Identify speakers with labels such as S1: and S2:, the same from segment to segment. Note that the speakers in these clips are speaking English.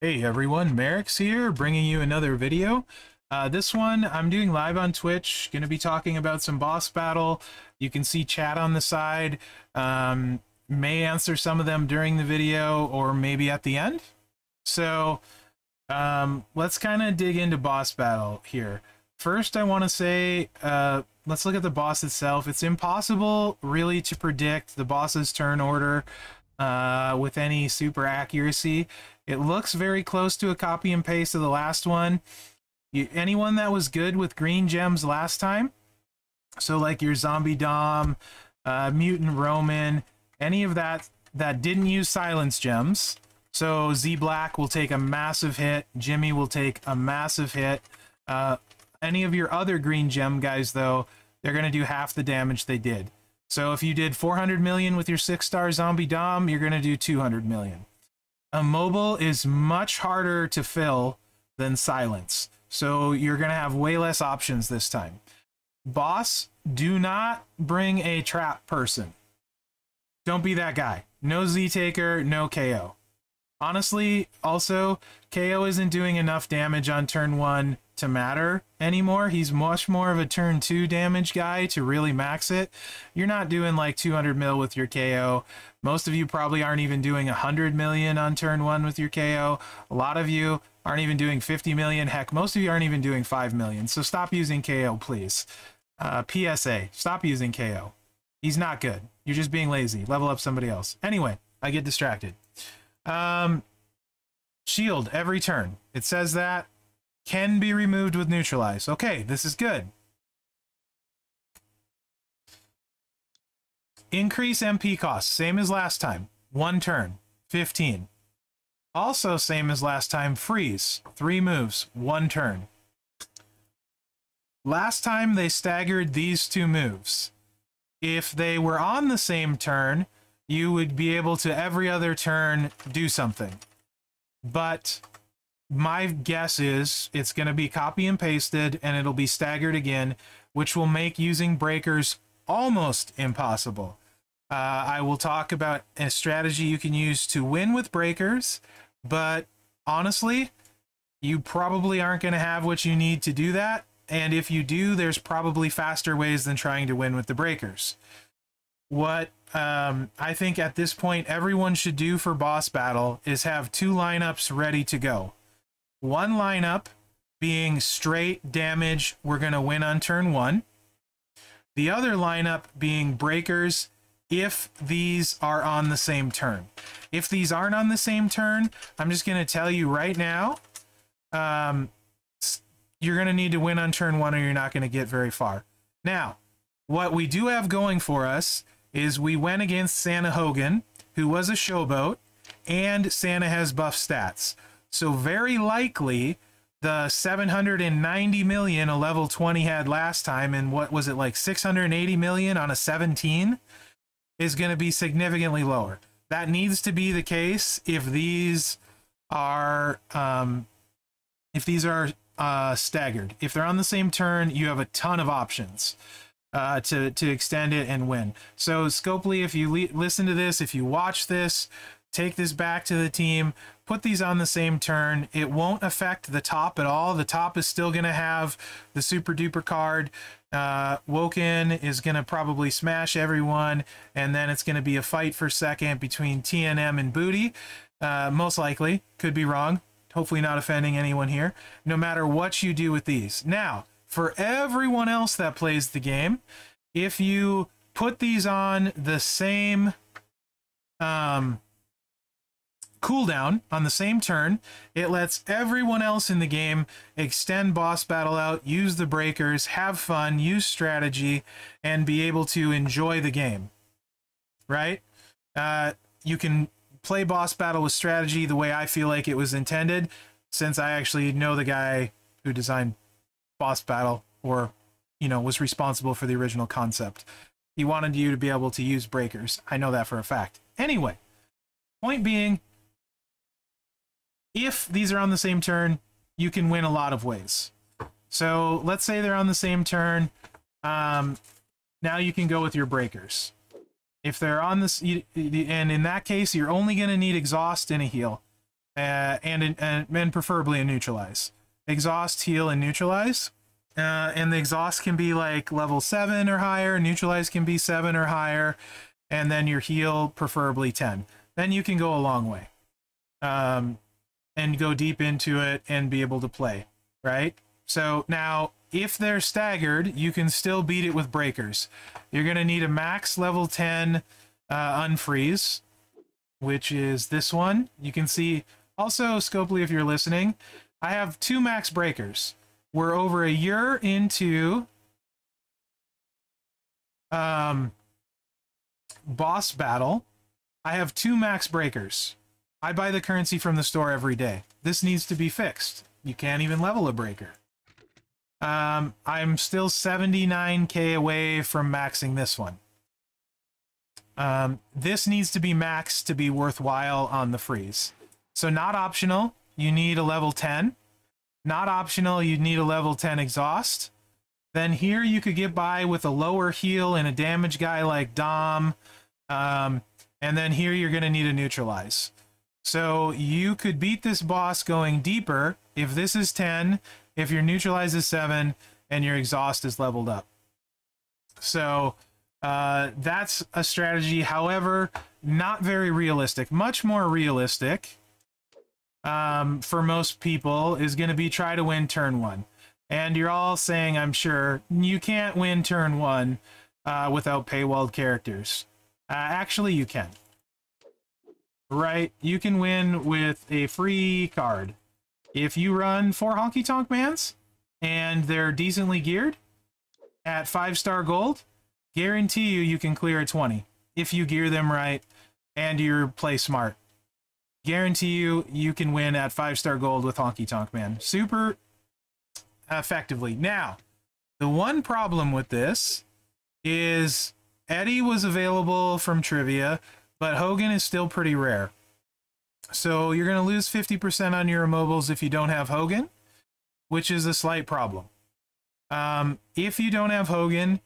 S1: Hey everyone, Merrick's here, bringing you another video. This one I'm doing live on Twitch, going to be talking about some boss battle. You can see chat on the side. May answer some of them during the video or maybe at the end. So let's kind of dig into boss battle here. First, I want to say, let's look at the boss itself. It's impossible really to predict the boss's turn order with any super accuracy. It looks very close to a copy and paste of the last one. Anyone that was good with green gems last time, so like your Zombie Dom, Mutant Roman, any of that didn't use silence gems. So Z Black will take a massive hit, Jimmy will take a massive hit. Any of your other green gem guys though, they're going to do half the damage they did. So if you did 400 million with your 6-star Zombie Dom, you're going to do 200 million. Immobile is much harder to fill than silence, so you're going to have way less options this time. Boss, do not bring a trap person. Don't be that guy. No Z-Taker, no KO. Honestly, also, KO isn't doing enough damage on turn 1 to matter anymore. He's much more of a turn 2 damage guy to really max it. You're not doing like 200 mil with your KO. Most of you probably aren't even doing 100 million on turn 1 with your KO. A lot of you aren't even doing 50 million. Heck, most of you aren't even doing 5 million. So stop using KO, please. PSA, stop using KO. He's not good. You're just being lazy. Level up somebody else. Anyway, I get distracted. Shield every turn. It says that can be removed with neutralize. Okay, this is good. Increase MP cost, same as last time. 1 turn, 15. Also same as last time, freeze. 3 moves, 1 turn. Last time they staggered these 2 moves. If they were on the same turn, you would be able to every other turn do something. But my guess is it's going to be copy and pasted and it'll be staggered again, which will make using breakers almost impossible. I will talk about a strategy you can use to win with breakers, but honestly, you probably aren't going to have what you need to do that. And if you do, there's probably faster ways than trying to win with the breakers. What I think at this point everyone should do for boss battle is have 2 lineups ready to go. One lineup being straight damage, we're going to win on turn 1. The other lineup being breakers if these are on the same turn. If these aren't on the same turn, I'm just going to tell you right now, you're going to need to win on turn 1 or you're not going to get very far. Now, what we do have going for us is we went against Santa Hogan, who was a showboat, and Santa has buff stats. So very likely the 790 million a level 20 had last time, and what was it, like 680 million on a 17, is going to be significantly lower. That needs to be the case if these are staggered. If they're on the same turn, you have a ton of options to extend it and win. So Scopely, if you listen to this, if you watch this, take this back to the team, put these on the same turn. It won't affect the top at all. The top is still going to have the super duper card. Woken is going to probably smash everyone, and then it's going to be a fight for second between TNM and Booty. Most likely, could be wrong. Hopefully not offending anyone here. No matter what you do with these. Now, for everyone else that plays the game, if you put these on the same cooldown on the same turn, it lets everyone else in the game extend boss battle out, use the breakers, have fun, use strategy, and be able to enjoy the game. Right? You can play boss battle with strategy the way I feel like it was intended, since I actually know the guy who designed boss battle, or was responsible for the original concept. He wanted you to be able to use breakers. I know that for a fact. Anyway, point being, if these are on the same turn, you can win a lot of ways. So let's say they're on the same turn. Now you can go with your breakers. If they're on this, and in that case, you're only going to need exhaust and a heal. and preferably a neutralize. Exhaust, heal, and neutralize. And the exhaust can be like level 7 or higher, neutralize can be 7 or higher, and then your heal preferably 10. Then you can go a long way. And go deep into it and be able to play, right? So now, if they're staggered, you can still beat it with breakers. You're going to need a max level 10 unfreeze, which is this one. You can see, also, Scopely, if you're listening, I have 2 max breakers. We're over a year into boss battle. I have 2 max breakers. I buy the currency from the store every day. This needs to be fixed. You can't even level a breaker. I'm still 79k away from maxing this one. This needs to be maxed to be worthwhile on the freeze. So not optional, you need a level 10. Not optional, you need a level 10 exhaust. Then here you could get by with a lower heal and a damage guy like Dom. And then here you're going to need a neutralize. So you could beat this boss going deeper if this is 10, if your neutralize is 7, and your exhaust is leveled up. So that's a strategy, however, not very realistic. Much more realistic for most people is going to be try to win turn 1. And you're all saying, I'm sure, you can't win turn 1 without paywalled characters. Actually, you can. Right? You can win with a free card. If you run 4 Honky Tonk Mans and they're decently geared at 5-star gold, guarantee you can clear a 20 if you gear them right and you play smart. Guarantee you can win at 5-star gold with Honky Tonk Man super effectively. Now, the one problem with this is Eddie was available from trivia, but Hogan is still pretty rare. So you're going to lose 50% on your immobiles if you don't have Hogan, which is a slight problem. If you don't have Hogan,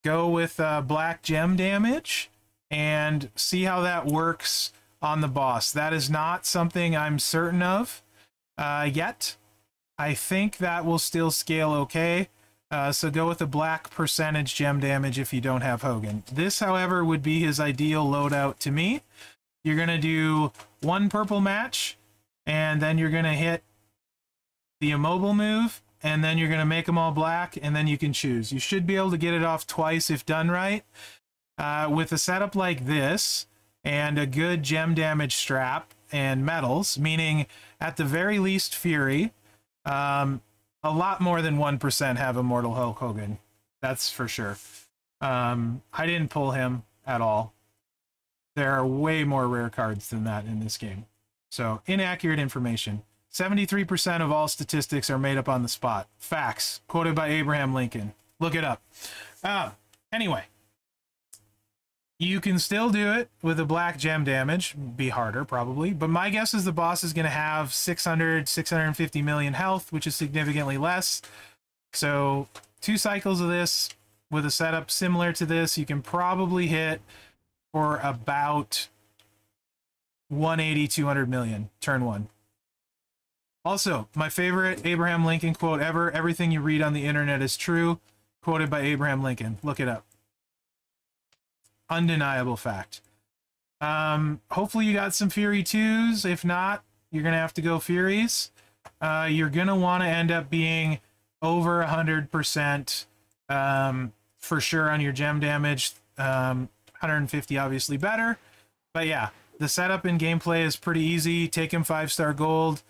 S1: go with black gem damage and see how that works on the boss. That is not something I'm certain of yet. I think that will still scale okay. So go with the black percentage gem damage if you don't have Hogan. This, however, would be his ideal loadout to me. You're going to do 1 purple match, and then you're going to hit the immobile move, and then you're going to make them all black, and then you can choose. You should be able to get it off twice if done right. With a setup like this, and a good gem damage strap and medals, meaning at the very least Fury, a lot more than 1% have Immortal Hulk Hogan. That's for sure. I didn't pull him at all. There are way more rare cards than that in this game. So, inaccurate information. 73% of all statistics are made up on the spot. Facts. Quoted by Abraham Lincoln. Look it up. Anyway. You can still do it with a black gem damage. Be harder, probably. But my guess is the boss is going to have 650 million health, which is significantly less. So 2 cycles of this with a setup similar to this, you can probably hit for about 180, 200 million, turn 1. Also, my favorite Abraham Lincoln quote ever, everything you read on the internet is true, quoted by Abraham Lincoln. Look it up. Undeniable fact. Hopefully you got some Fury 2s. If not, you're going to have to go Furies. You're going to want to end up being over 100% for sure on your gem damage. 150 obviously better. But yeah, the setup and gameplay is pretty easy. Take him 5-star gold.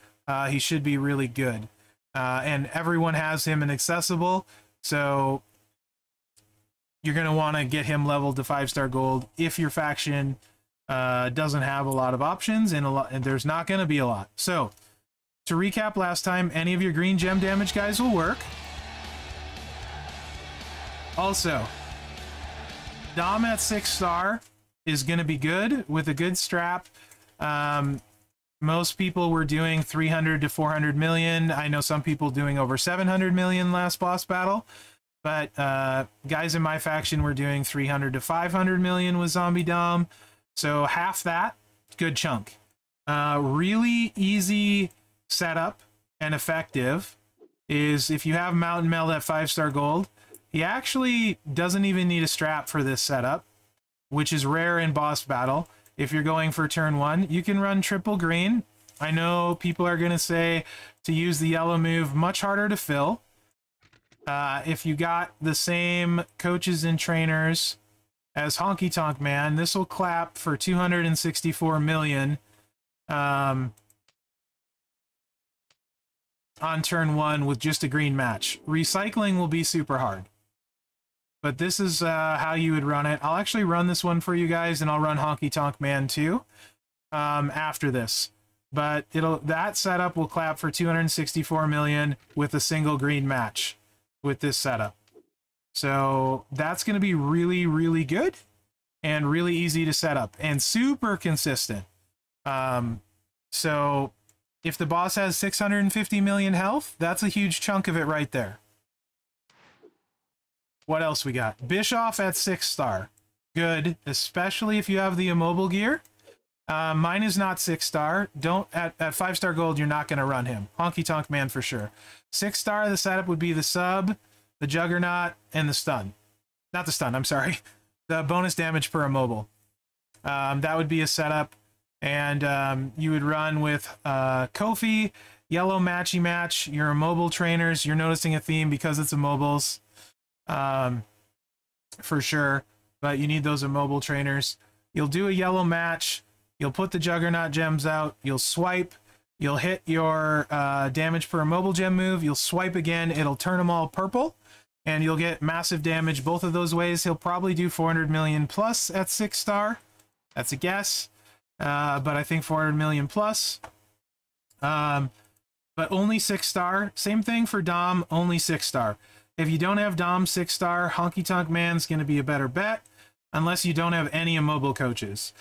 S1: He should be really good. And everyone has him in accessible. So you're going to want to get him leveled to 5-star gold if your faction doesn't have a lot of options, and there's not going to be a lot. So, to recap last time, any of your green gem damage guys will work. Also, Dom at 6-star is going to be good with a good strap. Most people were doing 300 to 400 million. I know some people doing over 700 million last boss battle. But guys in my faction were doing 300 to 500 million with Zombie Dom. So half that, good chunk. Really easy setup and effective is if you have Mountain Meld at 5-star gold, he actually doesn't even need a strap for this setup, which is rare in boss battle. If you're going for turn 1, you can run triple green. I know people are going to say to use the yellow move, much harder to fill. If you got the same coaches and trainers as Honky Tonk Man, this will clap for 264 million on turn 1 with just a green match. Recycling will be super hard. But this is how you would run it. I'll actually run this one for you guys, and I'll run Honky Tonk Man too after this. But that setup will clap for 264 million with a single green match with this setup. So that's going to be really, really good and really easy to set up and super consistent. So if the boss has 650 million health, that's a huge chunk of it right there. What else we got? Bischoff at 6-star. Good, especially if you have the immobile gear. Mine is not 6-star. Don't at 5-star gold, you're not going to run him. Honky Tonk Man for sure. 6-star, the setup would be the sub, the juggernaut, and the stun. Not the stun, I'm sorry. The bonus damage per immobile. That would be a setup. And you would run with Kofi, yellow matchy match, your immobile trainers. You're noticing a theme because it's immobiles. For sure. But you need those immobile trainers. You'll do a yellow match. You'll put the Juggernaut gems out. You'll swipe. You'll hit your damage per immobile gem move. You'll swipe again. It'll turn them all purple. And you'll get massive damage both of those ways. He'll probably do 400 million plus at 6-star. That's a guess. But I think 400 million plus. But only 6-star. Same thing for Dom, only 6-star. If you don't have Dom 6-star, Honky Tonk Man's going to be a better bet. Unless you don't have any immobile coaches.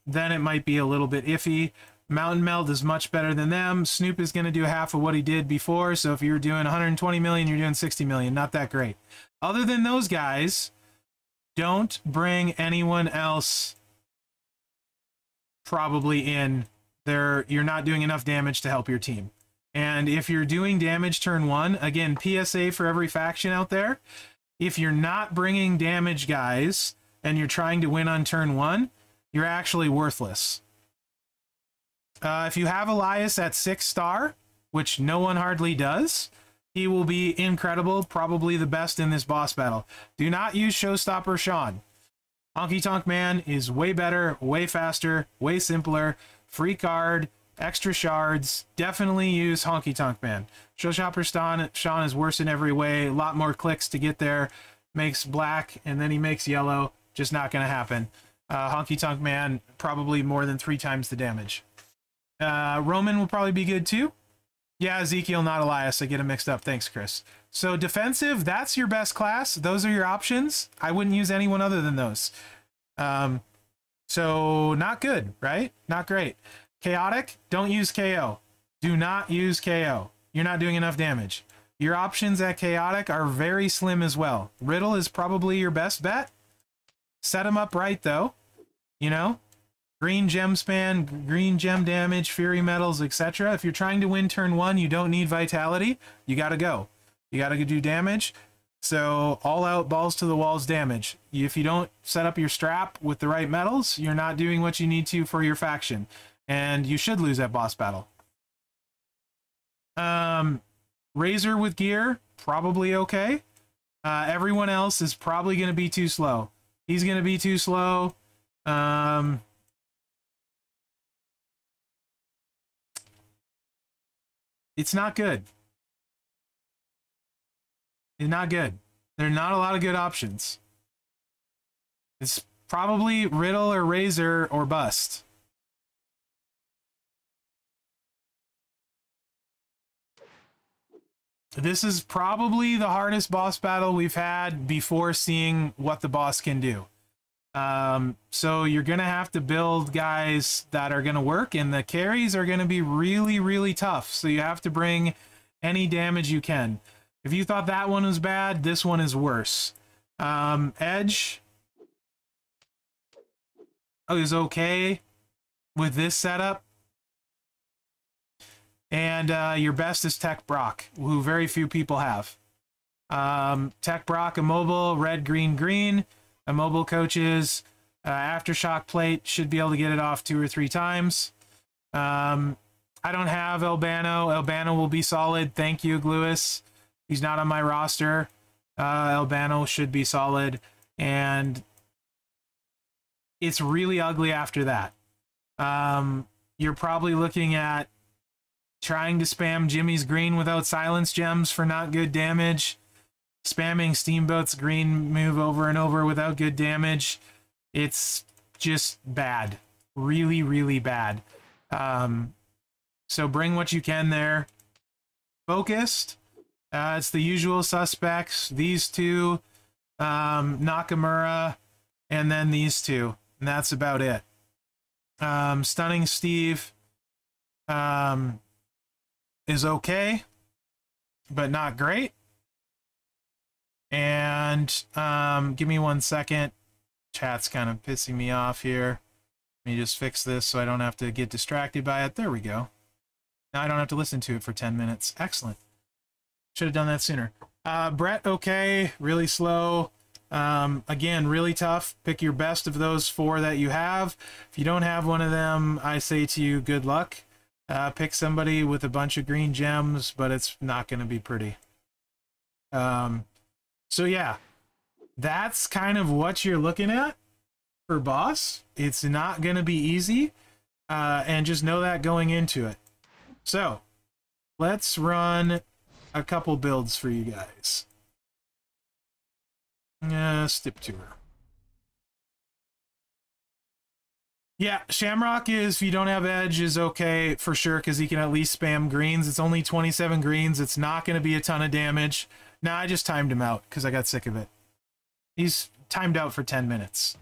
S1: Then it might be a little bit iffy. Mountain Meld is much better than them. Snoop is going to do half of what he did before. So if you're doing 120 million, you're doing 60 million. Not that great. Other than those guys, don't bring anyone else probably in there. You're not doing enough damage to help your team. And if you're doing damage turn 1, again, PSA for every faction out there, if you're not bringing damage guys and you're trying to win on turn 1, you're actually worthless. If you have Elias at 6-star, which no one hardly does, he will be incredible, probably the best in this boss battle. Do not use Showstopper Sean. Honky Tonk Man is way better, way faster, way simpler, free card, extra shards. Definitely use Honky Tonk Man. Showstopper Sean is worse in every way, a lot more clicks to get there, makes black, and then he makes yellow. Just not going to happen. Honky Tonk Man, probably more than 3 times the damage. Roman will probably be good too. Yeah, Ezekiel, not Elias. I get them mixed up. Thanks, Chris. So defensive, that's your best class. Those are your options. I wouldn't use anyone other than those. So not good, right? Not great. Chaotic, don't use KO. Do not use KO. You're not doing enough damage. Your options at Chaotic are very slim as well. Riddle is probably your best bet. Set him up right, though. You know? Green gem span, green gem damage, fury metals, etc. If you're trying to win turn 1, you don't need vitality. You got to go. You got to do damage. So all out balls to the walls damage. If you don't set up your strap with the right metals, you're not doing what you need to for your faction. And you should lose that boss battle. Razor with gear, probably okay. Everyone else is probably going to be too slow. He's going to be too slow. It's not good. It's not good. There are not a lot of good options. It's probably Riddle or Razor or bust. This is probably the hardest boss battle we've had before seeing what the boss can do. So you're going to have to build guys that are going to work, and the carries are going to be really, really tough. So you have to bring any damage you can. If you thought that one was bad, this one is worse. Edge is okay. with this setup. And your best is Tech Brock, who very few people have. Tech Brock, immobile, red, green, green. Immobile coaches, aftershock plate, should be able to get it off 2 or 3 times. I don't have Albano. Albano will be solid. Thank you, Gluis. He's not on my roster. Albano should be solid. And it's really ugly after that. You're probably looking at trying to spam Jimmy's green without silence gems for not good damage. Spamming Steamboat's green move over and over without good damage. It's just bad. Really, really bad. So bring what you can there. Focused. It's the usual suspects. These two, Nakamura, and then these two. And that's about it. Stunning Steve is okay, but not great. And give me 1 second. Chat's kind of pissing me off here. Let me just fix this so I don't have to get distracted by it. There we go. Now I don't have to listen to it for 10 minutes. Excellent. Should have done that sooner. Brett, okay. Really slow. Again, really tough. Pick your best of those 4 that you have. If you don't have one of them, I say to you, good luck. Pick somebody with a bunch of green gems, but it's not going to be pretty. So yeah, that's kind of what you're looking at for boss. It's not going to be easy, and just know that going into it. So let's run a couple builds for you guys. Stip tour. Yeah, Shamrock is, if you don't have edge, is okay for sure, because he can at least spam greens. It's only 27 greens. It's not going to be a ton of damage. Nah, I just timed him out because I got sick of it. He's timed out for 10 minutes.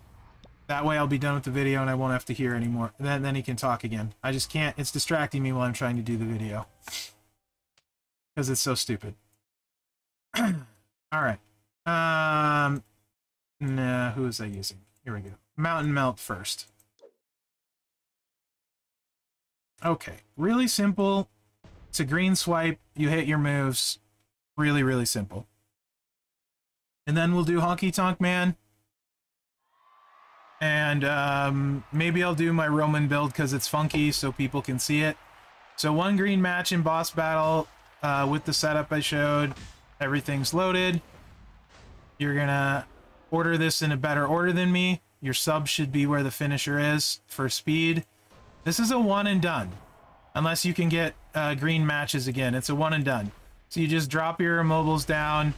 S1: That way I'll be done with the video and I won't have to hear anymore. Then he can talk again. I just can't. It's distracting me while I'm trying to do the video. Because it's so stupid. Alright. Nah, who is I using? Here we go. Mountain Melt first. Okay. Really simple. It's a green swipe. You hit your moves. Really, really simple. And then we'll do Honky Tonk Man. And maybe I'll do my Roman build because it's funky so people can see it. So 1 green match in boss battle with the setup I showed. Everything's loaded. You're going to order this in a better order than me. Your sub should be where the finisher is for speed. This is a 1 and done. Unless you can get green matches again. It's a 1 and done. So you just drop your immobiles down.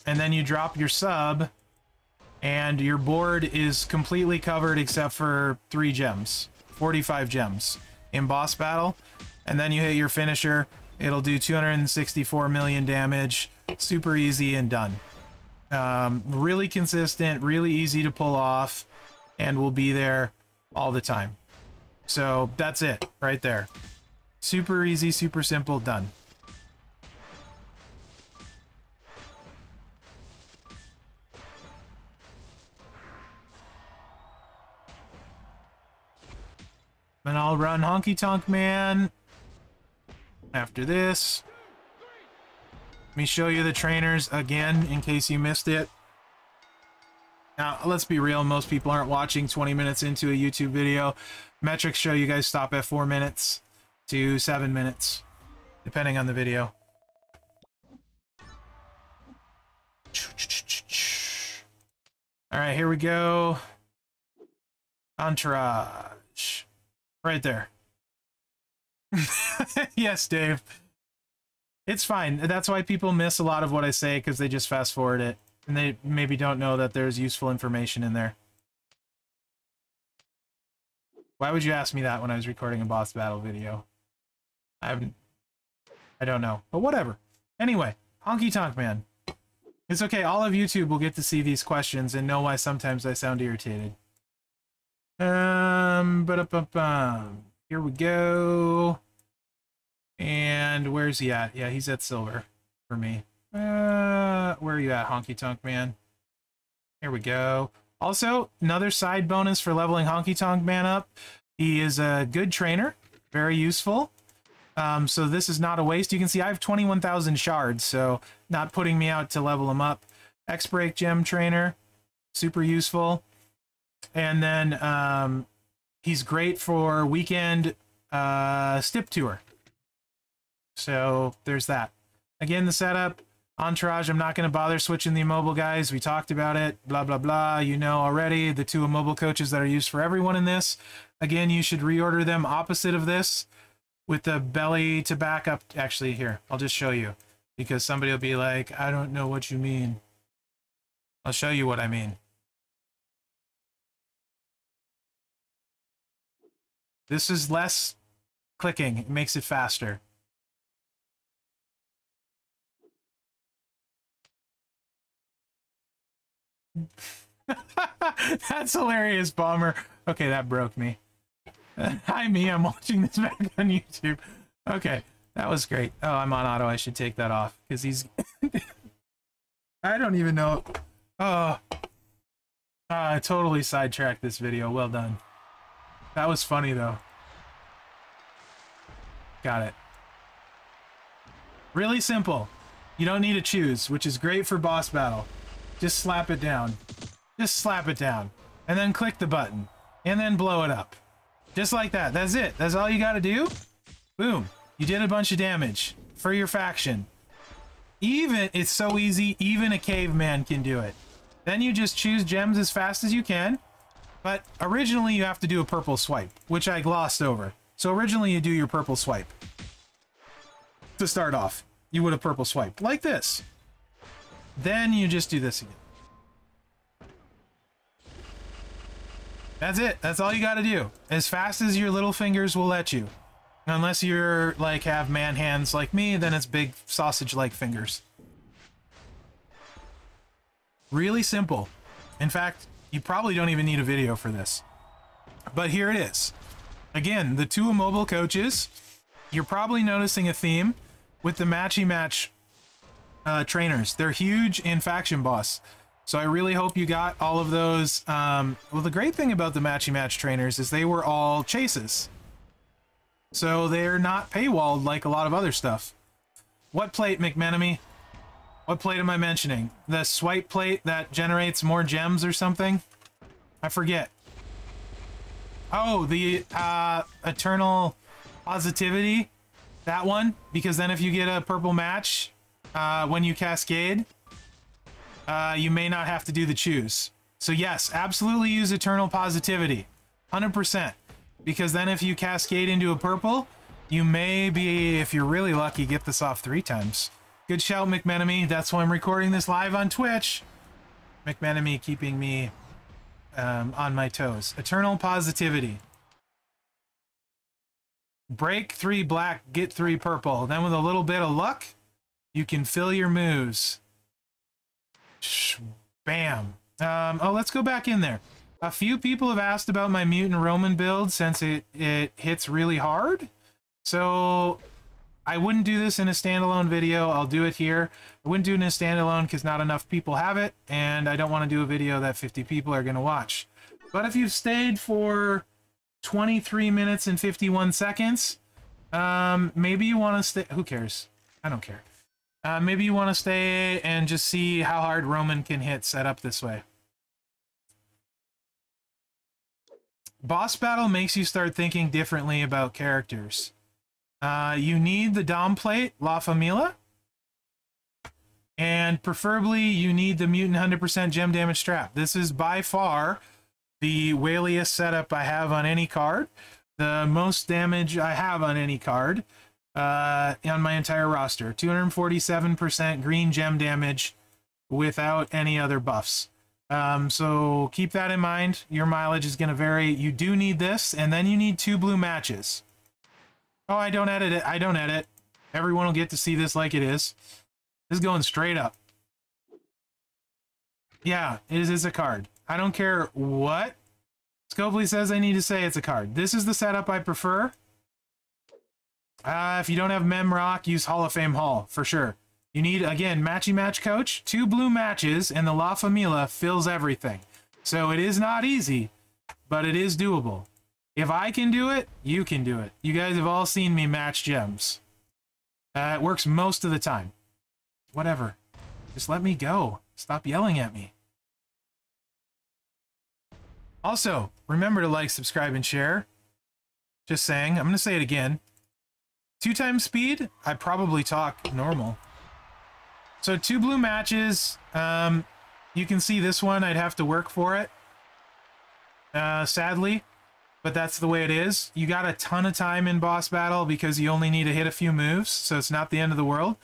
S1: And then you drop your sub. And your board is completely covered except for 3 gems. 45 gems in boss battle. And then you hit your finisher. It'll do 264 million damage. Super easy and done. Really consistent, really easy to pull off, and will be there all the time. So that's it right there. Super easy, super simple, done. And I'll run Honky Tonk Man after this. Let me show you the trainers again in case you missed it. Now, let's be real. Most people aren't watching 20 minutes into a YouTube video. Metrics show you guys stop at 4 minutes to 7 minutes, depending on the video. All right, here we go. Entourage. Right there. Yes, Dave. It's fine. That's why people miss a lot of what I say, because they just fast forward it. And they maybe don't know that there's useful information in there. Why would you ask me that when I was recording a boss battle video? I don't know. But whatever. Anyway, Honky Tonk Man. It's okay. All of YouTube will get to see these questions and know why sometimes I sound irritated. Here we go. And where's he at? Yeah, he's at silver for me. Where are you at, Honky Tonk Man? Here we go. Also, another side bonus for leveling Honky Tonk Man up. He is a good trainer, very useful. So this is not a waste. You can see I have 21,000 shards, so not putting me out to level him up. X-Break Gem Trainer, super useful. And then he's great for weekend Stip Tour. So there's that. Again, the setup, Entourage, I'm not going to bother switching the immobile guys. We talked about it, blah, blah, blah. You know already the 2 immobile coaches that are used for everyone in this. Again, you should reorder them opposite of this with the belly to back up. Actually, here, I'll just show you because somebody will be like, I don't know what you mean. I'll show you what I mean. This is less clicking. It makes it faster. That's hilarious, Bomber. Okay, that broke me. Hi, me. I'm watching this back on YouTube. Okay, that was great. Oh, I'm on auto. I should take that off because he's... I don't even know. Oh, I totally sidetracked this video. Well done. That was funny, though. Got it. Really simple. You don't need to choose, which is great for boss battle. Just slap it down. Just slap it down. And then click the button. And then blow it up. Just like that. That's it. That's all you gotta do. Boom. You did a bunch of damage for your faction. Even, it's so easy, even a caveman can do it. Then you just choose gems as fast as you can. But originally you have to do a purple swipe, which I glossed over. So originally you do your purple swipe. To start off, you would have purple swiped like this. Then you just do this again. That's it. That's all you got to do. As fast as your little fingers will let you. Unless you're like have man hands like me, then it's big sausage-like fingers. Really simple. In fact, you probably don't even need a video for this. But here it is. Again, the 2 immobile coaches. You're probably noticing a theme with the matchy-match trainers. They're huge in Faction Boss. So I really hope you got all of those. Well, the great thing about the matchy-match trainers is they were all chases. So they're not paywalled like a lot of other stuff. What plate, McMenemy? What plate am I mentioning? The swipe plate that generates more gems or something? I forget. Oh, the Eternal Positivity. That one. Because then if you get a purple match when you cascade, you may not have to do the choose. So yes, absolutely use Eternal Positivity. 100%. Because then if you cascade into a purple, you may be, if you're really lucky, get this off 3 times. Good shout, McMenemy. That's why I'm recording this live on Twitch. McMenemy keeping me on my toes. Eternal Positivity. Break 3 black, get 3 purple. Then with a little bit of luck, you can fill your moves. Bam. Oh, let's go back in there. A few people have asked about my Mutant Roman build since it hits really hard. So I wouldn't do this in a standalone video. I'll do it here. I wouldn't do it in a standalone because not enough people have it, and I don't want to do a video that 50 people are going to watch. But if you've stayed for 23 minutes and 51 seconds, maybe you want to stay. Who cares? I don't care. Maybe you want to stay and just see how hard Roman can hit set up this way. Boss battle makes you start thinking differently about characters. You need the Dom plate, La Familia. And preferably you need the Mutant 100% gem damage trap. This is by far the whaliest setup I have on any card. The most damage I have on any card on my entire roster. 247% green gem damage without any other buffs. So keep that in mind. Your mileage is going to vary. You do need this, and then you need 2 blue matches. Oh, I don't edit it. I don't edit. Everyone will get to see this like it is. This is going straight up. Yeah, it is a card. I don't care what Scopely says I need to say, it's a card. This is the setup I prefer. If you don't have Mem Rock, use Hall of Fame Hall, for sure. You need, again, matchy match coach, 2 blue matches, and the La Familia fills everything. So it is not easy, but it is doable. If I can do it, you can do it. You guys have all seen me match gems. It works most of the time. Whatever. Just let me go. Stop yelling at me. Also, remember to like, subscribe, and share. Just saying. I'm going to say it again. 2 times speed, I probably talk normal. So 2 blue matches. You can see this one, I'd have to work for it. Sadly. But that's the way it is. You got a ton of time in boss battle because you only need to hit a few moves, so it's not the end of the world.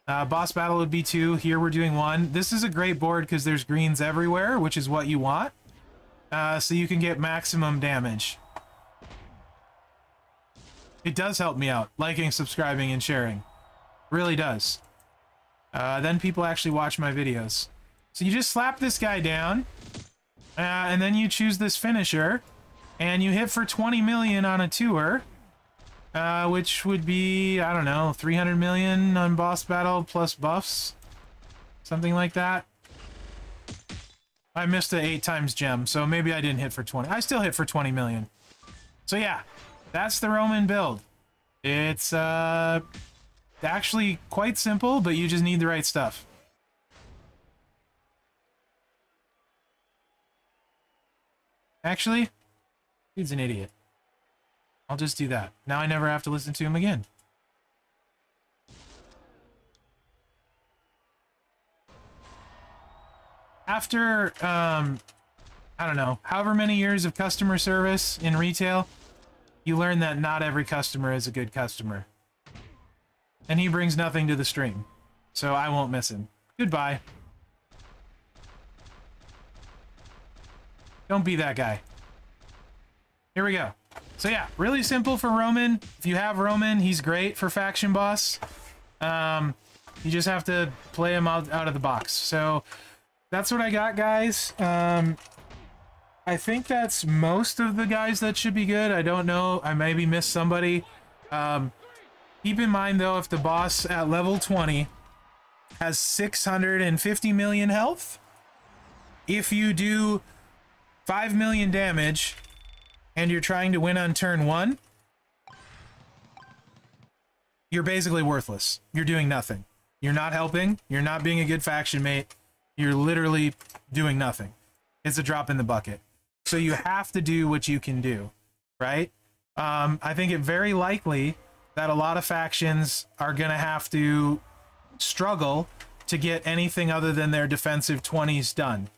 S1: Boss battle would be 2. Here we're doing 1. This is a great board because there's greens everywhere, which is what you want. So you can get maximum damage. It does help me out. Liking, subscribing, and sharing. Really does. Then people actually watch my videos. So you just slap this guy down, and then you choose this finisher. And you hit for 20 million on a tour, which would be, I don't know, 300 million on boss battle plus buffs. Something like that. I missed the 8 times gem, so maybe I didn't hit for 20. I still hit for 20 million. So yeah, that's the Roman build. It's actually quite simple, but you just need the right stuff. Actually, he's an idiot. I'll just do that. Now I never have to listen to him again. After, I don't know, however many years of customer service in retail, you learn that not every customer is a good customer. And he brings nothing to the stream. So I won't miss him. Goodbye. Don't be that guy. Here we go. So yeah, really simple for Roman. If you have Roman, he's great for faction boss. You just have to play him out of the box. So that's what I got, guys. I think that's most of the guys that should be good. I don't know. I maybe missed somebody. Keep in mind, though, if the boss at level 20 has 650 million health, if you do 5 million damage and you're trying to win on turn 1, you're basically worthless. You're doing nothing. You're not helping. You're not being a good faction mate. You're literally doing nothing. It's a drop in the bucket. So you have to do what you can do, right? I think it very likely that a lot of factions are going to have to struggle to get anything other than their defensive 20s done.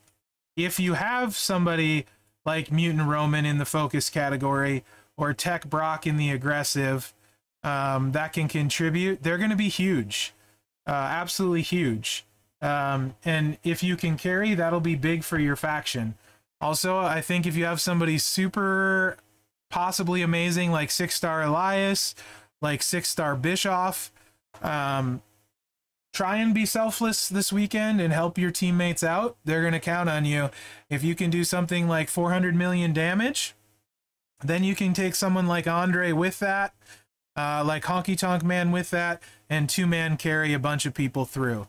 S1: If you have somebody like Mutant Roman in the focus category or Tech Brock in the aggressive that can contribute, they're going to be huge. Absolutely huge. And if you can carry, that'll be big for your faction. Also, I think if you have somebody super possibly amazing like 6-star Elias, like 6-star Bischoff, try and be selfless this weekend and help your teammates out. They're going to count on you. If you can do something like 400 million damage, then you can take someone like Andre with that, like Honky Tonk Man with that, and 2-man carry a bunch of people through.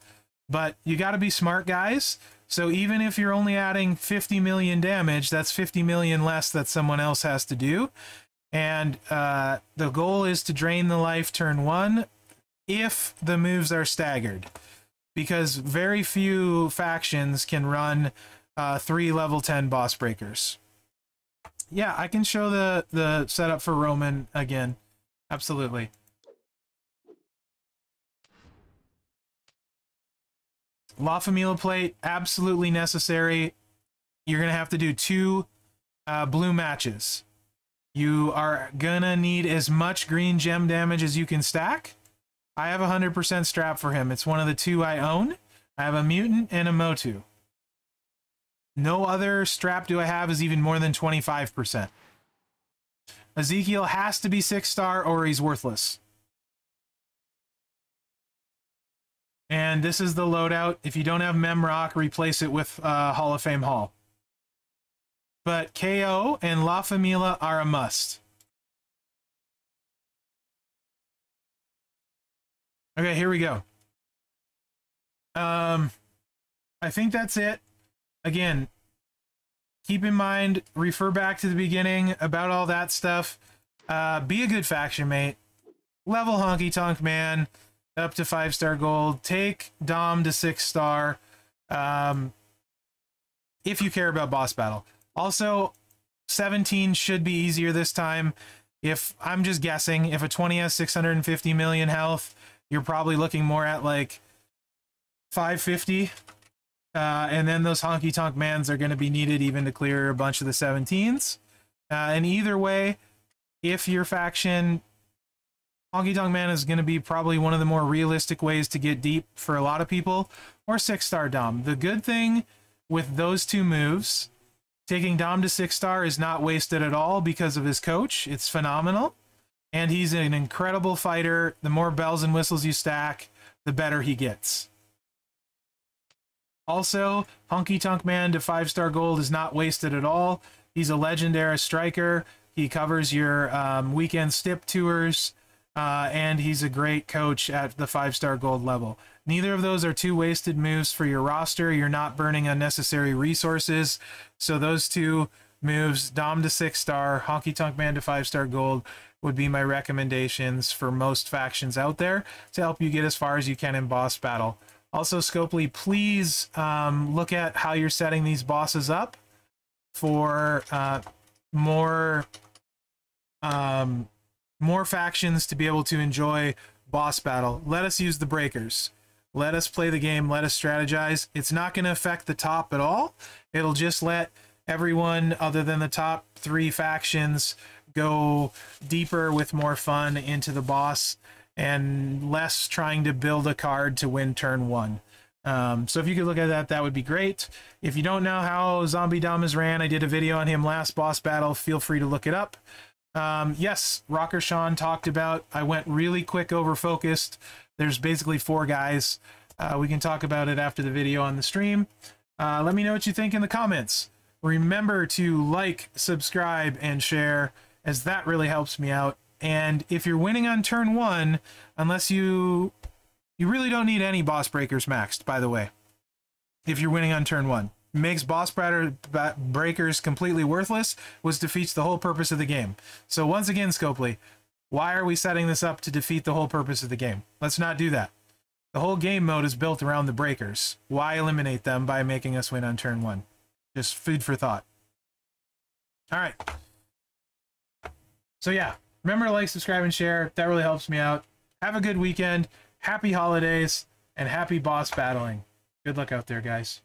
S1: But you got to be smart, guys. So even if you're only adding 50 million damage, that's 50 million less that someone else has to do. And the goal is to drain the life turn 1 if the moves are staggered. Because very few factions can run 3 level 10 boss breakers. Yeah, I can show the setup for Roman again. Absolutely. La Familia plate, absolutely necessary. You're going to have to do 2 blue matches. You are going to need as much green gem damage as you can stack. I have 100% strap for him. It's one of the 2 I own. I have a Mutant and a Motu. No other strap do I have is even more than 25%. Ezekiel has to be 6-star or he's worthless. And this is the loadout. If you don't have Memrock, replace it with Hall of Fame Hall. But KO and La Familia are a must. Okay, here we go. I think that's it. Again, keep in mind, refer back to the beginning about all that stuff. Be a good faction mate. Level Honky Tonk Man up to 5-star gold. Take Dom to 6-star. If you care about boss battle. Also, 17 should be easier this time. If I'm just guessing, if a 20 has 650 million health, you're probably looking more at like 550. And then those Honky Tonk Mans are going to be needed even to clear a bunch of the 17s. And either way, if your faction, Honky Tonk Man is going to be probably one of the more realistic ways to get deep for a lot of people, or 6-star Dom. The good thing with those two moves, taking Dom to 6-star is not wasted at all because of his coach. It's phenomenal. And he's an incredible fighter. The more bells and whistles you stack, the better he gets. Also, Honky Tonk Man to 5-star gold is not wasted at all. He's a legendary striker. He covers your weekend stip tours, and he's a great coach at the 5-star gold level. Neither of those are two wasted moves for your roster. You're not burning unnecessary resources. So those two moves, Dom to 6-star, Honky Tonk Man to 5-star gold, would be my recommendations for most factions out there to help you get as far as you can in boss battle. Also, Scopely, please look at how you're setting these bosses up for more factions to be able to enjoy boss battle. Let us use the breakers. Let us play the game. Let us strategize. It's not going to affect the top at all. It'll just let everyone other than the top 3 factions go deeper with more fun into the boss and less trying to build a card to win turn 1. So if you could look at that, that would be great. If you don't know how Zombie Dom is ran, I did a video on him last boss battle. Feel free to look it up. Yes, Rocker Sean talked about, I went really quick over focused. There's basically 4 guys. We can talk about it after the video on the stream. Let me know what you think in the comments. Remember to like, subscribe, and share, as that really helps me out. And if you're winning on turn 1, unless you really don't need any boss breakers maxed, by the way, if you're winning on turn 1. Makes boss breakers completely worthless, which defeats the whole purpose of the game. So once again, Scopely, why are we setting this up to defeat the whole purpose of the game? Let's not do that. The whole game mode is built around the breakers. Why eliminate them by making us win on turn 1? Just food for thought. All right. So yeah, remember to like, subscribe, and share. That really helps me out. Have a good weekend. Happy holidays and happy boss battling. Good luck out there, guys.